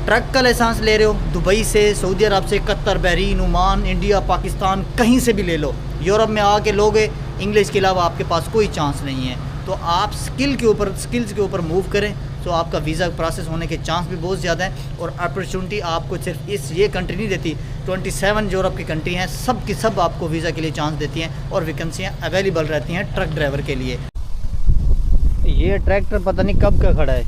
Truck का licence ले रहे हो, दुबई से, सऊदी अरब से, Qatar, Bahrain, Oman, India, Pakistan, कहीं से भी ले लो, यूरोप में आके लोगे, इंग्लिश के अलावा आपके पास कोई चांस नहीं है। तो आप स्किल्स के ऊपर मूव करें तो आपका वीज़ा प्रोसेस होने के चांस भी बहुत ज़्यादा हैं। और अपॉर्चुनिटी आपको सिर्फ ये कंट्री नहीं देती, 27 यूरोप की कंट्री हैं, सब की सब आपको वीज़ा के लिए चांस देती हैं और वैकेंसियाँ अवेलेबल रहती हैं ट्रक ड्राइवर के लिए। ये ट्रैक्टर पता नहीं कब का खड़ा है,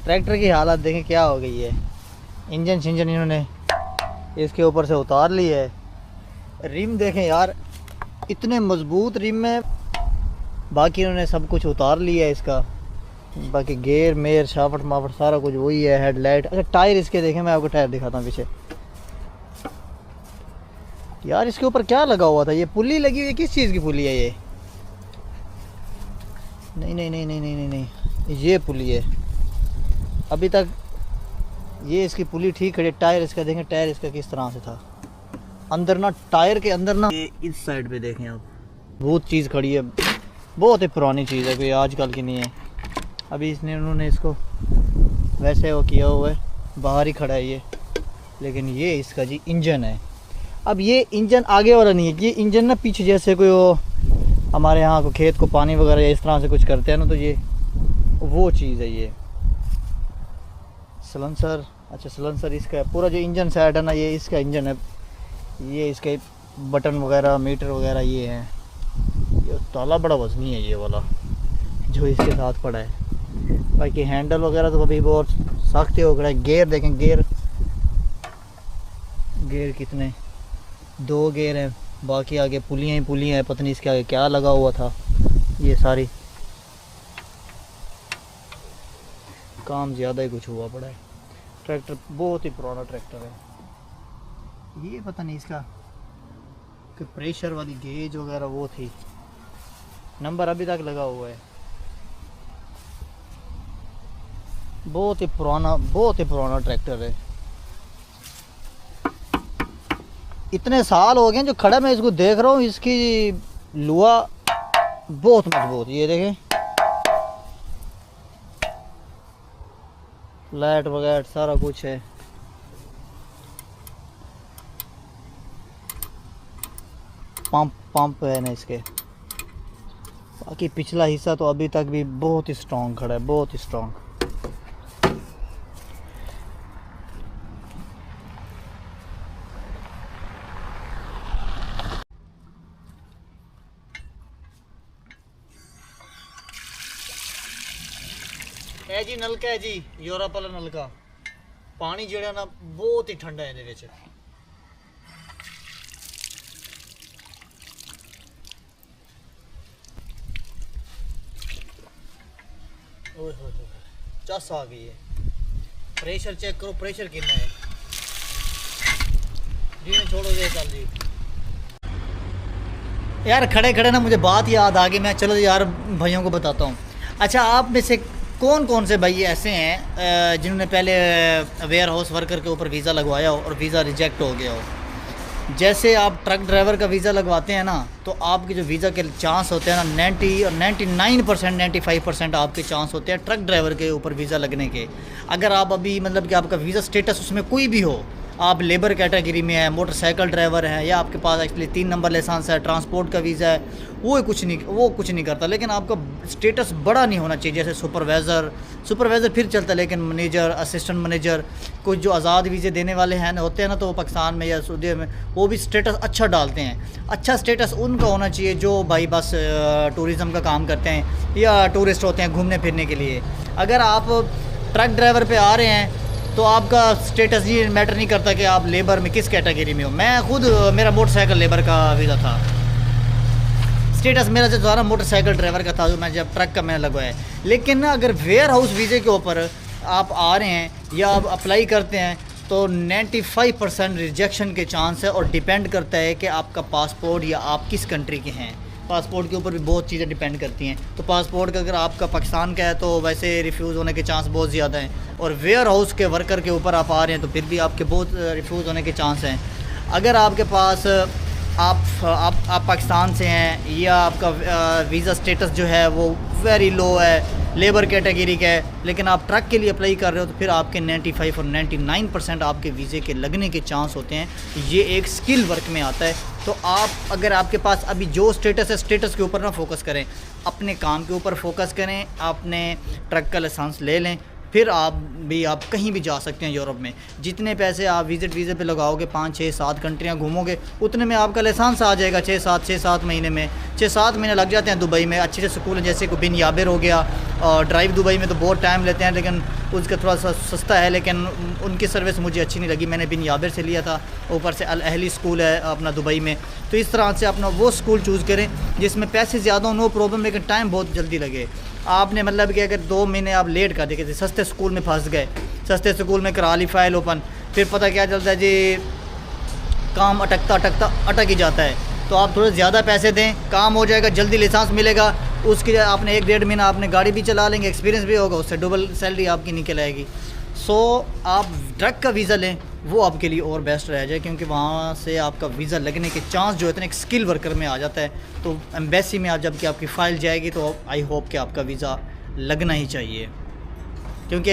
ट्रैक्टर की हालत देखें क्या हो गई है। इंजन शिंजन इन्होंने इसके ऊपर से उतार ली है। रिम देखें यार, इतने मज़बूत रिम है, बाकी इन्होंने सब कुछ उतार लिया है इसका। बाकी गेयर मेयर शाफट माफट सारा कुछ वही है। हेडलाइट, अच्छा टायर इसके देखें, मैं आपको टायर दिखाता हूँ पीछे। यार इसके ऊपर क्या लगा हुआ था, ये पुली लगी हुई है, किस चीज़ की पुली है ये? नहीं नहीं नहीं नहीं नहीं नहीं नहीं, ये पुली है। अभी तक ये इसकी पुली ठीक है। टायर इसका देखें, टायर इसका किस तरह से था अंदर ना, टायर के अंदर ना, ये इस साइड पे देखें आप, बहुत चीज़ खड़ी है, बहुत ही पुरानी चीज़ है, कोई आजकल की नहीं है। अभी इसने उन्होंने इसको वैसे वो किया हुआ है, बाहर ही खड़ा है ये। लेकिन ये इसका जी इंजन है। अब ये इंजन आगे वाला नहीं है, ये इंजन ना पीछे, जैसे कोई वो हमारे यहाँ को खेत को पानी वगैरह इस तरह से कुछ करते हैं ना, तो ये वो चीज़ है। ये सलेंसर, अच्छा सलेंसर इसका है। पूरा जो इंजन साइड है ना, ये इसका इंजन है। ये इसके बटन वगैरह, मीटर वगैरह ये हैं। ये ताला बड़ा वजनी है ये वाला जो इसके साथ पड़ा है। बाकी हैंडल वगैरह तो अभी बहुत सख्त हो गया है। गेयर देखें, गेयर कितने, 2 गेयर हैं, बाकी आगे पुलियाँ ही पुलियाँ हैं, पता नहीं इसके आगे क्या लगा हुआ था। ये सारी काम ज़्यादा ही कुछ हुआ पड़ा है। ट्रैक्टर बहुत ही पुराना ट्रैक्टर है ये। पता नहीं इसका कि प्रेशर वाली गेज वगैरह वो थी, नंबर अभी तक लगा हुआ है। बहुत ही पुराना ट्रैक्टर है। इतने साल हो गए जो खड़ा मैं इसको देख रहा हूँ, इसकी लुआ बहुत मजबूत। ये देखें, लाइट वगैरह सारा कुछ है। पंप है ना इसके। बाकी पिछला हिस्सा तो अभी तक भी बहुत ही स्ट्रॉन्ग खड़ा है, बहुत ही स्ट्रॉन्ग। है जी नलका है जी, यूरोप वाला नलका। पानी जो है ना बहुत ही ठंडा है ये। चस आ गई है। प्रेशर चेक करो, प्रेशर कितना है जी। ने छोड़ो ये, चल जी। यार खड़े खड़े ना मुझे बात याद आ गई, मैं चलो यार भाइयों को बताता हूँ। अच्छा, आप में से कौन कौन से भाई ऐसे हैं जिन्होंने पहले वेयर हाउस वर्कर के ऊपर वीज़ा लगवाया हो और वीज़ा रिजेक्ट हो गया हो? जैसे आप ट्रक ड्राइवर का वीज़ा लगवाते हैं ना, तो आपके जो वीज़ा के चांस होते हैं ना 90 और 99%, 95% आपके चांस होते हैं ट्रक ड्राइवर के ऊपर वीज़ा लगने के। अगर आप अभी मतलब कि आपका वीज़ा स्टेटस उसमें कोई भी हो, आप लेबर कैटेगरी में है, मोटरसाइकिल ड्राइवर है, या आपके पास एक्चुअली 3 नंबर लाइसेंस है, ट्रांसपोर्ट का वीज़ा है, वो कुछ नहीं करता। लेकिन आपका स्टेटस बड़ा नहीं होना चाहिए। जैसे सुपरवाइज़र फिर चलता है, लेकिन मैनेजर, असिस्टेंट मैनेजर, कुछ जो आज़ाद वीज़े देने वाले हैं होते हैं ना, तो वो पाकिस्तान में या सऊदी में वो भी स्टेटस अच्छा डालते हैं। अच्छा स्टेटस उनका होना चाहिए जो भाई बस टूरिज़म का काम करते हैं या टूरिस्ट होते हैं घूमने फिरने के लिए। अगर आप ट्रक ड्राइवर पे आ रहे हैं तो आपका स्टेटस ये मैटर नहीं करता कि आप लेबर में किस कैटेगरी में हो। मैं खुद, मेरा मोटरसाइकिल लेबर का वीज़ा था, स्टेटस मेरा जो था ना मोटरसाइकिल ड्राइवर का था, जो मैं जब ट्रक का मैंने लगवाया। लेकिन ना अगर वेयर हाउस वीज़े के ऊपर आप आ रहे हैं या आप अप्लाई करते हैं तो 95% रिजेक्शन के चांस है। और डिपेंड करता है कि आपका पासपोर्ट या आप किस कंट्री के हैं। पासपोर्ट के ऊपर भी बहुत चीज़ें डिपेंड करती हैं। तो पासपोर्ट का अगर आपका पाकिस्तान का है तो वैसे रिफ्यूज़ होने के चांस बहुत ज़्यादा हैं। और वेयर हाउस के वर्कर के ऊपर आप आ रहे हैं तो फिर भी आपके बहुत रिफ्यूज़ होने के चांस हैं। अगर आपके पास आप पाकिस्तान से हैं या आपका वीज़ा स्टेटस जो है वो वेरी लो है, लेबर कैटेगरी का है, लेकिन आप ट्रक के लिए अप्लाई कर रहे हो तो फिर आपके 95 और 99% आपके वीज़े के लगने के चांस होते हैं। ये एक स्किल वर्क में आता है। तो आप अगर आपके पास अभी जो स्टेटस है, स्टेटस के ऊपर ना फोकस करें, अपने काम के ऊपर फोकस करें, आपने ट्रक का लाइसेंस ले लें, फिर आप कहीं भी जा सकते हैं यूरोप में। जितने पैसे आप विज़िट वीज़े पे लगाओगे, 5 6 7 कंट्रियाँ घूमोगे, उतने में आपका लाइसेंस आ जाएगा। 6 7 महीने में, 6 7 महीने लग जाते हैं। दुबई में अच्छे अच्छे स्कूल हैं, जैसे को बिन याबिर हो गया, और ड्राइव दुबई में तो बहुत टाइम लेते हैं, लेकिन उसका थोड़ा सा सस्ता है, लेकिन उनकी सर्विस मुझे अच्छी नहीं लगी। मैंने बिन याबिर से लिया था, ऊपर से अल अहली स्कूल है अपना दुबई में। तो इस तरह से अपना वो स्कूल चूज़ करें जिसमें पैसे ज़्यादा हो, नो प्रॉब्लम, लेकिन टाइम बहुत जल्दी लगे। आपने मतलब कि अगर 2 महीने आप लेट कर देखे थे, सस्ते स्कूल में फंस गए, सस्ते स्कूल में करा ली फ़ाइल ओपन, फिर पता क्या चलता है जी, काम अटक ही जाता है। तो आप थोड़े ज़्यादा पैसे दें, काम हो जाएगा, जल्दी लाइसेंस मिलेगा। उसके आपने 1 डेढ़ महीना आपने गाड़ी भी चला लेंगे, एक्सपीरियंस भी होगा, उससे डबल सैलरी आपकी निकल आएगी। सो आप ट्रक का वीज़ा लें, वो आपके लिए और बेस्ट रह जाए, क्योंकि वहाँ से आपका वीज़ा लगने के चांस जो होते हैं एक स्किल वर्कर में आ जाता है। तो एम्बेसी में आप जबकि आपकी फ़ाइल जाएगी तो आई होप कि आपका वीज़ा लगना ही चाहिए। क्योंकि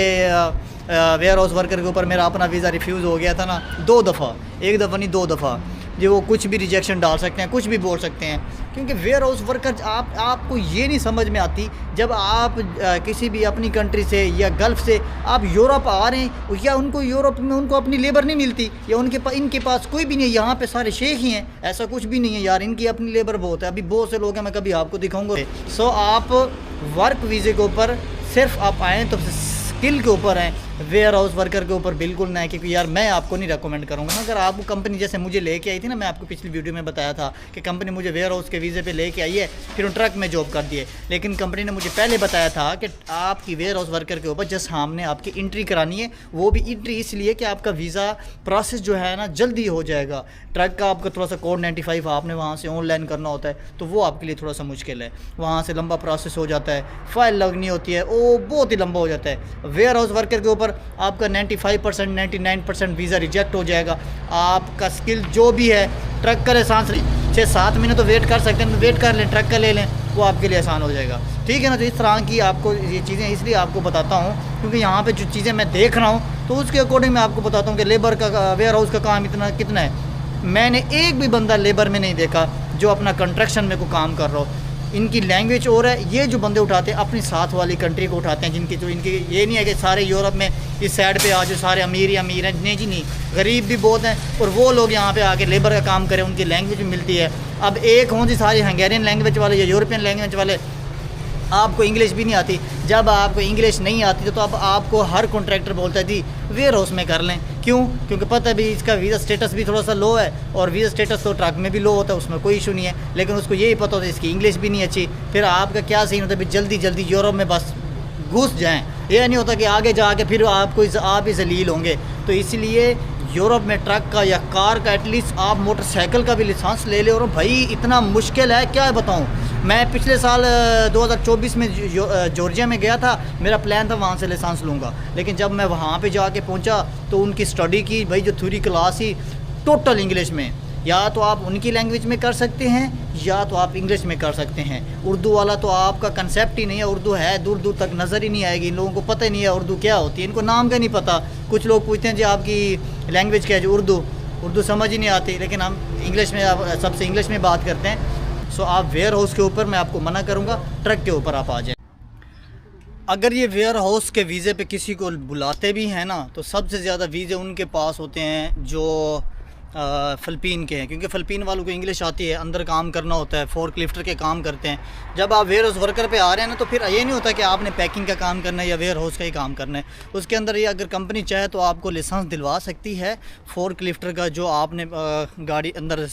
वेयर हाउस वर्कर के ऊपर मेरा अपना वीज़ा रिफ्यूज़ हो गया था ना 2 दफ़ा, 1 दफ़ा नहीं 2 दफ़ा। जो वो कुछ भी रिजेक्शन डाल सकते हैं, कुछ भी बोल सकते हैं, क्योंकि वेयर हाउस वर्कर आपको ये नहीं समझ में आती, जब आप किसी भी अपनी कंट्री से या गल्फ़ से आप यूरोप आ रहे हैं, या उनको यूरोप में उनको अपनी लेबर नहीं मिलती, या इनके पास कोई भी नहीं है, यहाँ पे सारे शेख ही हैं, ऐसा कुछ भी नहीं है यार, इनकी अपनी लेबर बहुत है। अभी बहुत से लोग हैं, मैं कभी आपको दिखाऊंगा। सो आप वर्क वीज़े के ऊपर सिर्फ आप आएँ तो स्किल के ऊपर हैं, वेयर हाउस वर्कर के ऊपर बिल्कुल ना है। क्योंकि यार मैं आपको नहीं रेकमेंड करूँगा। अगर आपको कंपनी जैसे मुझे लेके आई थी ना, मैं आपको पिछली वीडियो में बताया था कि कंपनी मुझे वेयर हाउस के वीज़े पे लेके आई है, फिर उन ट्रक में जॉब कर दिए, लेकिन कंपनी ने मुझे पहले बताया था कि आपकी वेयर हाउस वर्कर के ऊपर जस्ट हमने आपकी एंट्री करानी है, वो भी एंट्री इसलिए कि आपका वीज़ा प्रोसेस जो है ना जल्दी हो जाएगा। ट्रक का आपका थोड़ा सा कोड 95 आपने वहाँ से ऑनलाइन करना होता है, तो वो आपके लिए थोड़ा सा मुश्किल है, वहाँ से लंबा प्रोसेस हो जाता है, फ़ाइल लगनी होती है, वो बहुत ही लंबा हो जाता है। वेयर हाउस वर्कर के ऊपर आपका 95% 99% वीज़ा रिजेक्ट हो जाएगा। आपका स्किल जो भी है, ट्रक का लाइसेंस 6 7 महीने तो वेट कर सकते हैं, तो वेट कर लें, ट्रक का ले लें, वो आपके लिए आसान हो जाएगा। ठीक है ना। तो इस तरह की आपको ये चीज़ें इसलिए आपको बताता हूँ क्योंकि यहाँ पे जो चीज़ें मैं देख रहा हूँ तो उसके अकॉर्डिंग मैं आपको बताता हूँ कि लेबर का वेयर हाउस का काम कितना है। मैंने एक भी बंदा लेबर में नहीं देखा जो अपना कंस्ट्रक्शन में को काम कर रहा हो। इनकी लैंग्वेज और है, ये जो बंदे उठाते हैं अपनी साथ वाली कंट्री को उठाते हैं, जिनकी जो इनके ये नहीं है कि सारे यूरोप में इस साइड पे आ जो सारे अमीर ही अमीर हैं, नहीं जी नहीं, गरीब भी बहुत हैं, और वो लोग यहाँ पे आके लेबर का काम करें, उनकी लैंग्वेज भी मिलती है। अब एक हों जी सारी हंगेरियन लैंग्वेज वाले या यूरोपियन लैंग्वेज वाले, आपको इंग्लिश भी नहीं आती। जब आपको इंग्लिश नहीं आती तो अब आपको हर कॉन्ट्रैक्टर बोलता है जी वेयर हाउस में कर लें। क्यों? क्योंकि पता भी इसका वीज़ा स्टेटस भी थोड़ा सा लो है, और वीज़ा स्टेटस तो ट्रक में भी लो होता है, उसमें कोई इशू नहीं है, लेकिन उसको यही पता होता है इसकी इंग्लिश भी नहीं अच्छी। फिर आपका क्या सीन होता है, जल्दी जल्दी यूरोप में बस घुस जाएँ, यह नहीं होता कि आगे जाके फिर आप ही जलील होंगे। तो इसलिए यूरोप में ट्रक का या कार का एटलीस्ट आप मोटरसाइकिल का भी लाइसेंस ले ले। और भाई इतना मुश्किल है क्या बताऊँ। मैं पिछले साल 2024 में जॉर्जिया में गया था, मेरा प्लान था वहाँ से लाइसेंस लूँगा, लेकिन जब मैं वहाँ पे जाके पहुँचा तो उनकी स्टडी की भाई जो थ्योरी क्लास ही टोटल इंग्लिश में, या तो आप उनकी लैंग्वेज में कर सकते हैं या तो आप इंग्लिश में कर सकते हैं। उर्दू वाला तो आपका कंसेप्ट ही नहीं है, उर्दू है दूर दूर तक नज़र ही नहीं आएगी। इन लोगों को पता ही नहीं है उर्दू क्या होती है, इनको नाम का नहीं पता। कुछ लोग पूछते हैं जी आपकी लैंग्वेज क्या है, जो उर्दू समझ ही नहीं आती, लेकिन हम इंग्लिश में सबसे इंग्लिश में बात करते हैं। सो आप वेयर हाउस के ऊपर मैं आपको मना करूँगा, ट्रक के ऊपर आप आ जाएँ। अगर ये वेयर हाउस के वीज़े पे किसी को बुलाते भी हैं ना, तो सबसे ज़्यादा वीज़े उनके पास होते हैं जो फ़िलिपीन के हैं, क्योंकि फ़िलिपीन वालों को इंग्लिश आती है, अंदर काम करना होता है, फोर्क लिफ्टर के काम करते हैं। जब आप वेयर हाउस वर्कर पे आ रहे हैं ना, तो फिर ये नहीं होता कि आपने पैकिंग का काम करना है या वेयर हाउस का ही काम करना है। उसके अंदर ये अगर कंपनी चाहे तो आपको लाइसेंस दिलवा सकती है फोर्क लिफ्टर का, जो आपने गाड़ी अंदर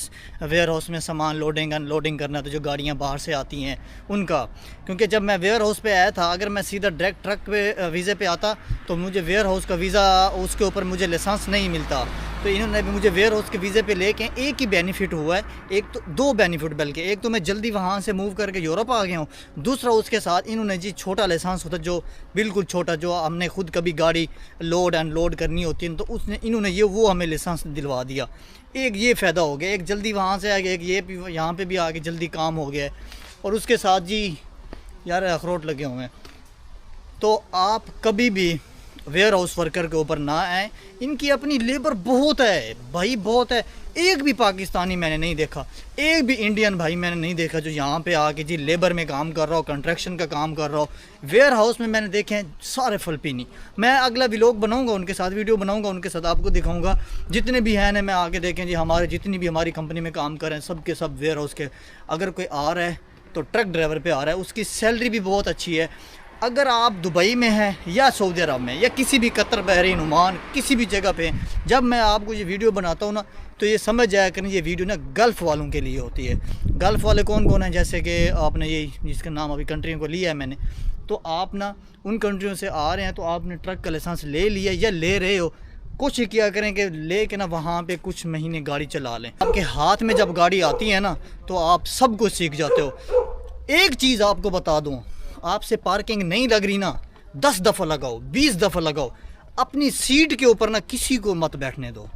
वेयर हाउस में सामान लोडिंग अनलोडिंग करना, तो जो गाड़ियाँ बाहर से आती हैं उनका। क्योंकि जब मैं वेयर हाउस पर आया था, अगर मैं सीधा डायरेक्ट ट्रक पे वीज़े पे आता तो मुझे वेयर हाउस का वीज़ा उसके ऊपर मुझे लाइसेंस नहीं मिलता। तो इन्होंने भी मुझे वेयर हाउस के वीज़े पे लेके एक ही बेनिफिट हुआ है, एक तो 2 बेनिफिट बल्कि, एक तो मैं जल्दी वहाँ से मूव करके यूरोप आ गया हूँ, दूसरा उसके साथ इन्होंने जी छोटा लाइसेंस होता है जो बिल्कुल छोटा, जो हमने खुद कभी गाड़ी लोड अनलोड करनी होती है, तो उसने इन्होंने वो हमें लाइसेंस दिलवा दिया। एक ये फ़ायदा हो गया, एक जल्दी वहाँ से आ गया, एक ये यहाँ पर भी आके जल्दी काम हो गया। और उसके साथ जी यार अखरोट लगे हुए हैं, तो आप कभी भी वेयर हाउस वर्कर के ऊपर ना आए। इनकी अपनी लेबर बहुत है भाई, बहुत है। एक भी पाकिस्तानी मैंने नहीं देखा, एक भी इंडियन भाई मैंने नहीं देखा जो यहाँ पे आके जी लेबर में काम कर रहा हो, कंस्ट्रक्शन का काम कर रहा हो। वेयर हाउस में मैंने देखे हैं सारे फलपीनी। मैं अगला व्लॉग बनाऊंगा, उनके साथ वीडियो बनाऊंगा, उनके साथ आपको दिखाऊंगा जितने भी हैं ना। मैं आके देखें जी हमारे जितनी भी हमारी कंपनी में काम कर रहे हैं सब के सब वेयर हाउस के। अगर कोई आ रहा है तो ट्रक ड्राइवर पे आ रहा है, उसकी सैलरी भी बहुत अच्छी है। अगर आप दुबई में हैं या सऊदी अरब में या किसी भी कतर, बहरीन, ओमान, किसी भी जगह पे, जब मैं आपको ये वीडियो बनाता हूँ ना तो ये समझ जाया करें ये वीडियो ना गल्फ़ वालों के लिए होती है। गल्फ़ वाले कौन कौन हैं? जैसे कि आपने ये जिसका नाम अभी कंट्रियों को लिया है मैंने, तो आप ना उन कंट्रियों से आ रहे हैं तो आपने ट्रक का लाइसेंस ले लिया या ले रहे हो, कुछ किया करें कि ले के ना वहाँ पे कुछ महीने गाड़ी चला लें। आपके हाथ में जब गाड़ी आती है ना तो आप सब कुछ सीख जाते हो। एक चीज़ आपको बता दूँ, आपसे पार्किंग नहीं लग रही ना 10 दफ़ा लगाओ, 20 दफ़ा लगाओ, अपनी सीट के ऊपर ना किसी को मत बैठने दो।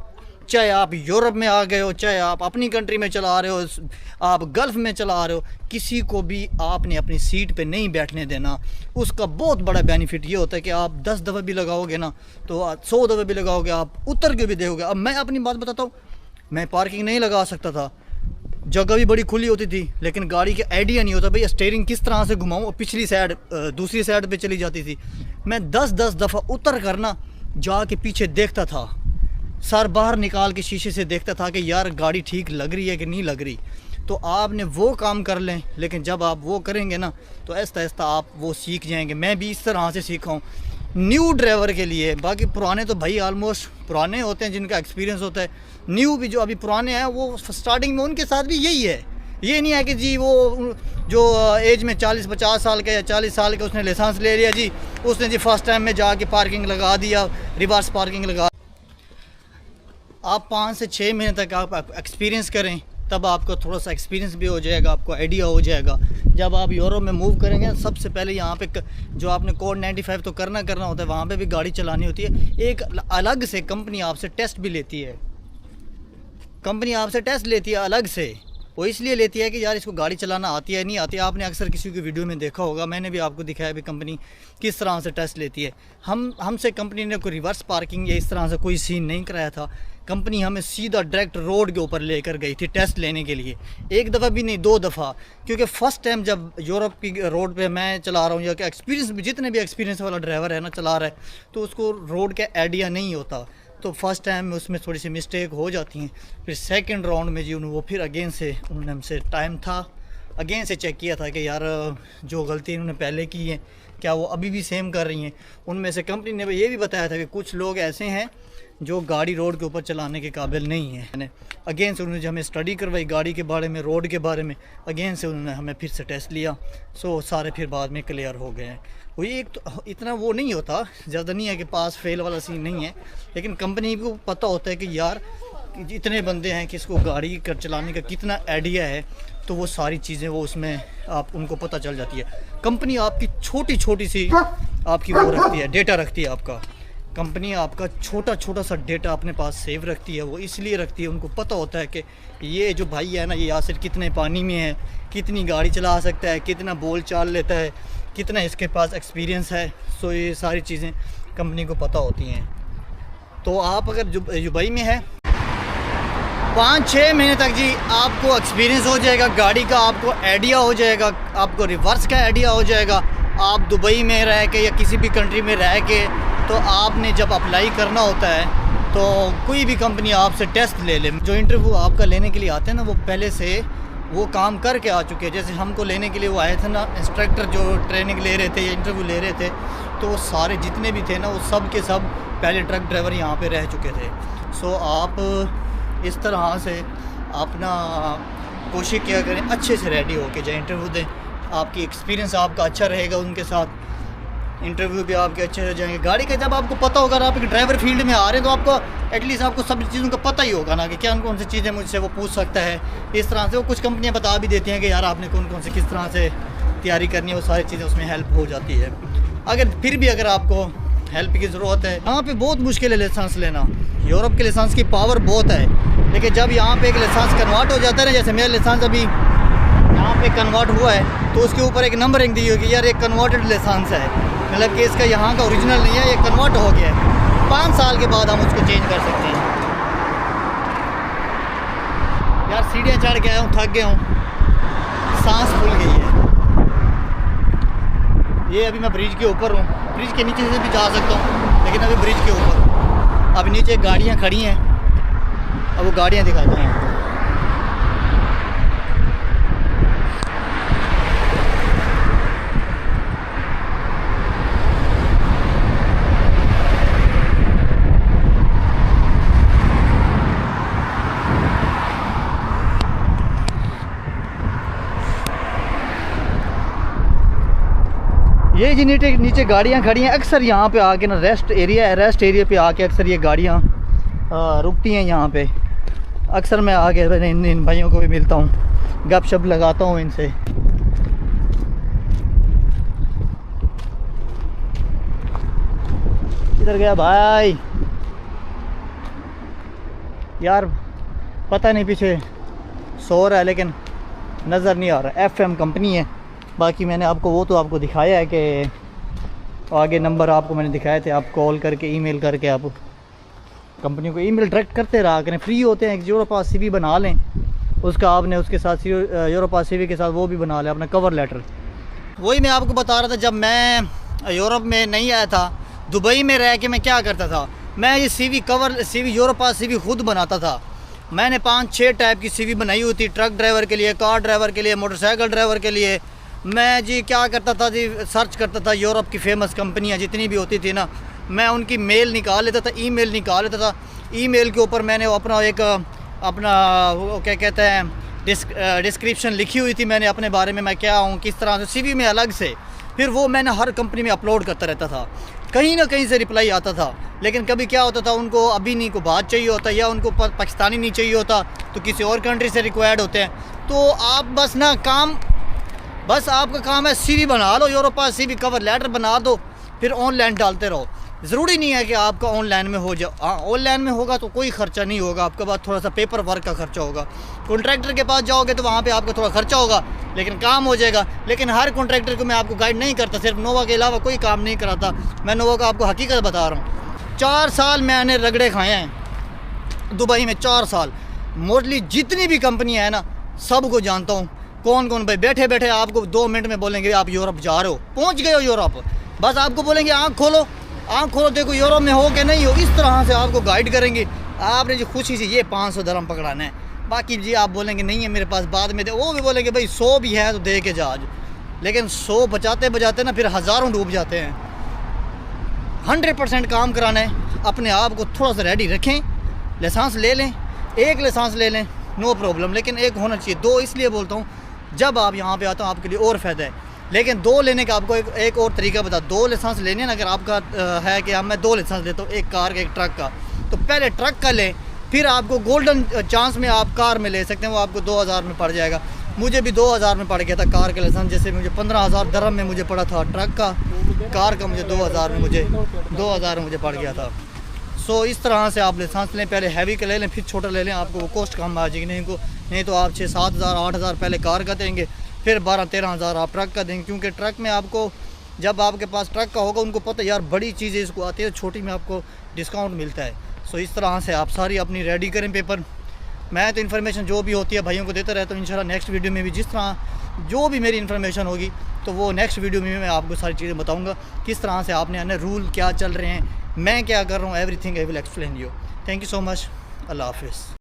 चाहे आप यूरोप में आ गए हो, चाहे आप अपनी कंट्री में चला रहे हो, आप गल्फ़ में चला रहे हो, किसी को भी आपने अपनी सीट पे नहीं बैठने देना। उसका बहुत बड़ा बेनिफिट ये होता है कि आप 10 दफ़ा भी लगाओगे ना तो 100 दफ़ा भी लगाओगे, आप उतर के भी देखोगे। अब मैं अपनी बात बताता हूँ, मैं पार्किंग नहीं लगा सकता था, जगह भी बड़ी खुली होती थी, लेकिन गाड़ी का आइडिया नहीं होता भाई स्टीयरिंग किस तरह से घुमाऊँ और पिछली साइड दूसरी साइड पे चली जाती थी। मैं 10-10 दफ़ा उतर कर ना जाके पीछे देखता था, सर बाहर निकाल के शीशे से देखता था कि यार गाड़ी ठीक लग रही है कि नहीं लग रही। तो आपने वो काम कर लें, लेकिन जब आप वो करेंगे ना तो आहिस्ता आहिस्ता आप वो सीख जाएंगे। मैं भी इस तरह से सीखा हूँ न्यू ड्राइवर के लिए। बाकी पुराने तो भाई ऑलमोस्ट पुराने होते हैं जिनका एक्सपीरियंस होता है। न्यू भी जो अभी पुराने हैं वो स्टार्टिंग में उनके साथ भी यही है। ये नहीं है कि जी वो जो एज में 40-50 साल का या 40 साल का उसने लाइसेंस ले लिया जी, उसने जी फर्स्ट टाइम में जाके पार्किंग लगा दिया, रिवर्स पार्किंग लगा। आप 5 से 6 महीने तक आप एक्सपीरियंस करें, तब आपको थोड़ा सा एक्सपीरियंस भी हो जाएगा, आपको आइडिया हो जाएगा। जब आप यूरोप में मूव करेंगे सबसे पहले यहाँ पे जो आपने कोड 95 तो करना होता है, वहाँ पे भी गाड़ी चलानी होती है। एक अलग से कंपनी आपसे टेस्ट भी लेती है, कंपनी आपसे टेस्ट लेती है अलग से। वो इसलिए लेती है कि यार इसको गाड़ी चलाना आती है नहीं आती है। आपने अक्सर किसी की वीडियो में देखा होगा, मैंने भी आपको दिखाया भी कंपनी किस तरह से टेस्ट लेती है। हमसे कंपनी ने कोई रिवर्स पार्किंग या इस तरह से कोई सीन नहीं कराया था। कंपनी हमें सीधा डायरेक्ट रोड के ऊपर लेकर गई थी टेस्ट लेने के लिए, एक दफ़ा भी नहीं 2 दफ़ा। क्योंकि फ़र्स्ट टाइम जब यूरोप की रोड पे मैं चला रहा हूँ या कि एक्सपीरियंस जितने भी एक्सपीरियंस वाला ड्राइवर है ना चला रहा है तो उसको रोड का आइडिया नहीं होता, तो फर्स्ट टाइम में उसमें थोड़ी सी मिस्टेक हो जाती हैं। फिर सेकंड राउंड में जी वो फिर अगेन से उन्होंने हमसे टाइम था अगेन से चेक किया था कि यार जो गलती इन्होंने पहले की है क्या वो अभी भी सेम कर रही हैं। उनमें से कंपनी ने ये भी बताया था कि कुछ लोग ऐसे हैं जो गाड़ी रोड के ऊपर चलाने के काबिल नहीं है। अगेन से उन्होंने जो हमें स्टडी करवाई गाड़ी के बारे में, रोड के बारे में, अगेन से उन्होंने हमें फिर से टेस्ट लिया। सो सारे फिर बाद में क्लियर हो गए हैं। वो ये एक तो इतना वो नहीं होता, ज़्यादा नहीं है कि पास फेल वाला सीन नहीं है, लेकिन कंपनी को पता होता है कि यार इतने बंदे हैं कि इसको गाड़ी कर चलाने का कितना आइडिया है, तो वो सारी चीज़ें वो उसमें आप उनको पता चल जाती है। कंपनी आपकी छोटी छोटी सी आपकी वो रखती है, डेटा रखती है आपका। कंपनी आपका छोटा सा डेटा अपने पास सेव रखती है। वो इसलिए रखती है, उनको पता होता है कि ये जो भाई है ना ये यासिर कितने पानी में है, कितनी गाड़ी चला सकता है, कितना बोल चाल लेता है, कितना इसके पास एक्सपीरियंस है। सो ये सारी चीज़ें कंपनी को पता होती हैं। तो आप अगर दुबई में है 5-6 महीने तक जी आपको एक्सपीरियंस हो जाएगा गाड़ी का, आपको आइडिया हो जाएगा, आपको रिवर्स का आइडिया हो जाएगा। आप दुबई में रह के या किसी भी कंट्री में रह के तो आपने जब अप्लाई करना होता है तो कोई भी कंपनी आपसे टेस्ट ले ले। जो इंटरव्यू आपका लेने के लिए आते हैं ना वो पहले से वो काम करके आ चुके हैं। जैसे हमको लेने के लिए वो आए थे ना इंस्ट्रक्टर जो ट्रेनिंग ले रहे थे या इंटरव्यू ले रहे थे, तो वो सारे जितने भी थे ना वो सब के सब पहले ट्रक ड्राइवर यहाँ पे रह चुके थे। सो आप इस तरह से अपना कोशिश किया करें अच्छे से रेडी होके जाए इंटरव्यू दें। आपकी एक्सपीरियंस आपका अच्छा रहेगा, उनके साथ इंटरव्यू भी आपके अच्छे हो जाएंगे। गाड़ी का जब आपको पता होगा, आप एक ड्राइवर फील्ड में आ रहे हैं तो आपको एटलीस्ट आपको सब चीज़ों का पता ही होगा ना कि क्या कौन सी चीज़ें मुझसे वो पूछ सकता है। इस तरह से वो कुछ कंपनियां बता भी देती हैं कि यार आपने कौन कौन से किस तरह से तैयारी करनी है, वो सारी चीज़ें उसमें हेल्प हो जाती है। फिर भी अगर आपको हेल्प की ज़रूरत है, यहाँ पर बहुत मुश्किल है लाइसेंस लेना। यूरोप के लाइसेंस की पावर बहुत है, लेकिन जब यहाँ पर एक लाइसेंस कन्वर्ट हो जाता है ना, जैसे मेरा लाइसेंस अभी यहाँ पे कन्वर्ट हुआ है तो उसके ऊपर एक नंबरिंग दी होगी यार एक कन्वर्टेड लाइसेंस है। मतलब कि इसका यहाँ का ओरिजिनल नहीं है, ये कन्वर्ट हो गया है। 5 साल के बाद हम उसको चेंज कर सकते हैं। यार सीढ़ियाँ चढ़ के आया हूँ, थक गया हूँ, सांस फूल गई है। ये अभी मैं ब्रिज के ऊपर हूँ, ब्रिज के नीचे से भी जा सकता हूँ, लेकिन अभी ब्रिज के ऊपर। अब नीचे गाड़ियाँ खड़ी हैं, अब वो गाड़ियाँ दिखाते हैं। ये जी नीचे गाड़ियाँ खड़ी हैं। अक्सर यहाँ पे आके ना रेस्ट एरिया पे आके अक्सर ये गाड़ियाँ रुकती हैं यहाँ पे। अक्सर मैं आके इन भाइयों को भी मिलता हूँ, गपशप लगाता हूँ इनसे। इधर गया भाई यार, पता नहीं पीछे सो रहा है लेकिन नज़र नहीं आ रहा। FM कंपनी है। बाकी मैंने आपको वो तो आपको दिखाया है कि आगे नंबर आपको मैंने दिखाए थे, आप कॉल करके ईमेल करके आप कंपनी को ईमेल डायरेक्ट करते रहा करें। फ्री होते हैं, एक यूरोपास CV बना लें, उसका आपने उसके साथ यूरोपास CV के साथ वो भी बना लें अपना कवर लेटर। वही मैं आपको बता रहा था, जब मैं यूरोप में नहीं आया था, दुबई में रह के मैं क्या करता था, मैं ये CV यूरोपास CV खुद बनाता था। मैंने 5-6 टाइप की CV बनाई हुई थी, ट्रक ड्राइवर के लिए, कार ड्राइवर के लिए, मोटरसाइकिल ड्राइवर के लिए। मैं जी क्या करता था जी, सर्च करता था यूरोप की फेमस कंपनियां जितनी भी होती थी ना, मैं उनकी मेल निकाल लेता था, ईमेल निकाल लेता था। ईमेल के ऊपर मैंने अपना वो क्या कहते हैं डिस्क्रिप्शन लिखी हुई थी मैंने अपने बारे में, मैं क्या हूँ, किस तरह से CV में अलग से। फिर वो मैंने हर कंपनी में अपलोड करता रहता था। कहीं ना कहीं से रिप्लाई आता था, लेकिन कभी क्या होता था, उनको अभी नहीं को बात चाहिए होता, या उनको पाकिस्तानी नहीं चाहिए होता, तो किसी और कंट्री से रिक्वायर्ड होते हैं। तो आप बस आपका काम है CV बना लो, यूरोपास CV कवर लेटर बना दो, फिर ऑनलाइन डालते रहो। ज़रूरी नहीं है कि आपका ऑनलाइन में हो जाए। हाँ, ऑनलाइन में होगा तो कोई ख़र्चा नहीं होगा, आपके पास थोड़ा सा पेपर वर्क का खर्चा होगा। कॉन्ट्रैक्टर के पास जाओगे तो वहाँ पे आपका थोड़ा खर्चा होगा, लेकिन काम हो जाएगा। लेकिन हर कॉन्ट्रैक्टर को मैं आपको गाइड नहीं करता, सिर्फ नोवा के अलावा कोई काम नहीं कराता। मैं नोवा का आपको हकीकत बता रहा हूँ। 4 साल मैंने रगड़े खाए हैं दुबई में, 4 साल। मोस्टली जितनी भी कंपनियाँ हैं ना, सबको जानता हूँ, कौन कौन। भाई बैठे बैठे आपको 2 मिनट में बोलेंगे आप यूरोप जा रहे हो, पहुँच गए हो यूरोप। बस आपको बोलेंगे आँख खोलो देखो यूरोप में हो कि नहीं हो, इस तरह से आपको गाइड करेंगे। आपने जो खुशी से ये 500 दरम पकड़ाना है, बाकी जी आप बोलेंगे नहीं है मेरे पास, बाद में दे, वो भी बोलेंगे भाई 100 भी है तो दे के जा आज। लेकिन 100 बचाते ना फिर हज़ारों डूब जाते हैं। 100% काम कराना है, अपने आप को थोड़ा सा रेडी रखें। लाइसेंस ले लें, 1 लाइसेंस ले लें, नो प्रॉब्लम, लेकिन 1 होना चाहिए। 2 इसलिए बोलता हूँ, जब आप यहाँ पे आते हो आपके लिए और फ़ायदा है। लेकिन 2 लेने का आपको एक और तरीका बता। 2 लाइसेंस लेने ना, अगर आपका है कि मैं 2 लाइसेंस लेता हूँ, एक कार का एक ट्रक का, तो पहले ट्रक का लें, फिर आपको गोल्डन चांस में आप कार में ले सकते हैं, वो आपको 2000 में पड़ जाएगा। मुझे भी 2000 में पड़ गया था कार का लाइसेंस, जैसे मुझे 15,000 दरम में मुझे पड़ा था ट्रक का, कार का मुझे 2000 में मुझे पड़ गया था। सो इस तरह से आप लाइसेंस लें, पहले हैवी का ले लें, फिर छोटा ले लें, आपको वो कॉस्ट कम आ जाएगी। नहीं तो आप 6-7 हज़ार 8 हज़ार पहले कार का देंगे, फिर 12-13 हज़ार आप ट्रक का देंगे। क्योंकि ट्रक में आपको, जब आपके पास ट्रक का होगा, उनको पता है यार बड़ी चीज़ें इसको आती है, छोटी में आपको डिस्काउंट मिलता है। सो इस तरह से आप सारी अपनी रेडी करें पेपर। मैं तो इन्फॉर्मेशन जो भी होती है भाइयों को देता रहता हूँ। इंशाल्लाह नेक्स्ट वीडियो में भी जिस तरह जो भी मेरी इन्फॉर्मेशन होगी, तो वो नेक्स्ट वीडियो में मैं आपको सारी चीज़ें बताऊँगा, किस तरह से आपने आने, रूल क्या चल रहे हैं, मैं क्या कर रहा हूँ, everything I will explain you. Thank you so much. अल्लाह हाफिज़।